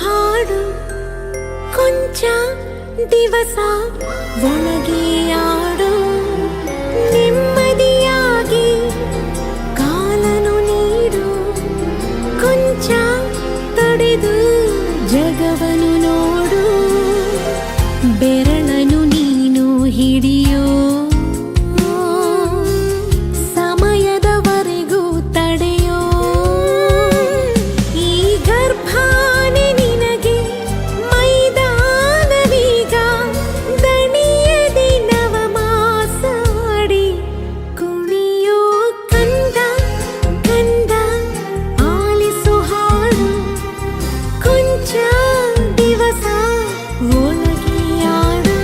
ಹಾಡು ಕೊಂಚ ದಿವಸ ಒಳಗೆ ಆಡು ನೆಮ್ಮದಿಯಾಗಿ ಕಾಲನು ನೀಡು ಕೊಂಚ ತಡೆದು ಜಗವನು ನೋಡು ಬೆರಳನು ನೀನು ಹಿಡಿಯೋ ಸಮಯದವರೆಗೂ ತಡೆಯೋ ಈ ಗರ್ಭಾನೆ ನಿನಗೆ ಮೈದಾನವೀಗ ದಣಿಯದಿ ನವಮಾಸಾಡಿ ಕುಣಿಯೋ ಕಂದ ಕಂದ ಆಲಿಸು ಹಾಡು ಕೊಂಚ ದಿವಸ ಒಳಗೆ ಆಡು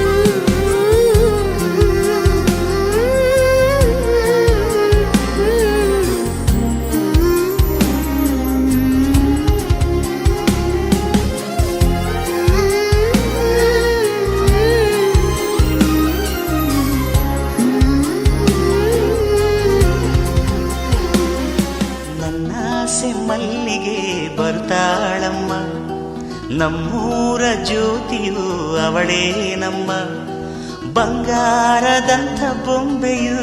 ನನ್ನಾಸೆ ಮಲ್ಲಿಗೆ ಬರ್ತಾಳಮ್ಮ ನಮ್ಮೂರ ಜ್ಯೋತಿಯು ಅವಳೇ ನಮ್ಮ ಬಂಗಾರದಂಥ ಬೊಂಬೆಯು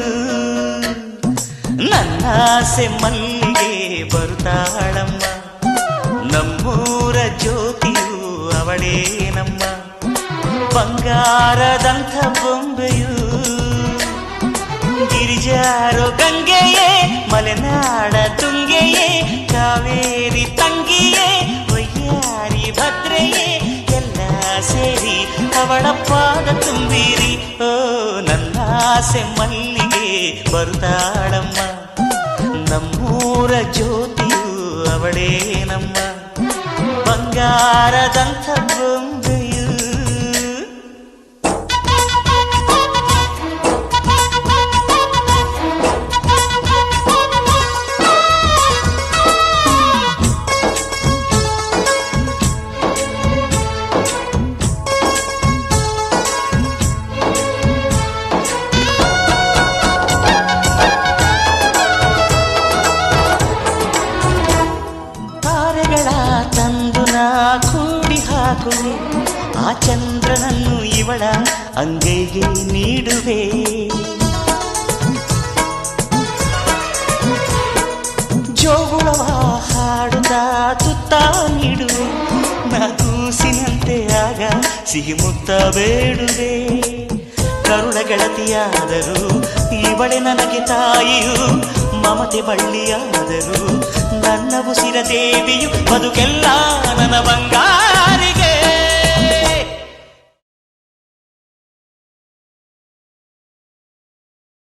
ನನ್ನಾಸೆ ಮಲ್ಲಿಗೆ ಬರ್ತಾಳಮ್ಮ ನಮ್ಮೂರ ಜ್ಯೋತಿಯು ಅವಳೇ ನಮ್ಮ ಬಂಗಾರದಂಥ ಬೊಂಬೆಯು ಗಿರಿಜಾರೋ ಗಂಗೆಯೇ ಮಲೆನಾಡ ತುಂಗೆಯೇ ಕಾವೇರಿ ತಂಗಿಯೇ ವಯ್ಯಾರಿ ಭದ್ರೆಯೇ ಎಲ್ಲ ಸೇರಿ ಅವಳ ಪಾದ ತುಂಬಿರಿ ಓ ನನ್ನಾಸೆ ಮಲ್ಲಿಗೆ ಬರುತ್ತಾಳಮ್ಮ ನಮ್ಮೂರ ಜ್ಯೋತಿಯು ಅವಳೇ ನಮ್ಮ ಬಂಗಾರದಂಥ ಬೊಂಬೆಯು ತಂದು ನಾ ಕೂಡಿ ಹಾಕುವೆ ಆ ಚಂದ್ರನನ್ನು ಇವಳ ಅಂಗೈಗೆ ನೀಡುವೆ ಜೋಗುಳವ ಹಾಡುತ್ತಾ ತುತ್ತ ನೀಡುವೆ ನಾ ಕೂಸಿನಂತೆ ಆಗ ಸಿಹಿ ಮುತ್ತ ಬೇಡುವೆ ಕರುಳ ಗೆಳತಿಯಾದರೂ ಇವಳೆ ನನಗೆ ತಾಯಿಯು ಮಮತೆ ಬಳ್ಳಿಯಾದರು ನನ್ನ ಉಸಿರ ದೇವಿಯು ಬದುಕೆಲ್ಲ ನನ್ನ ಬಂಗಾರಿಗೆ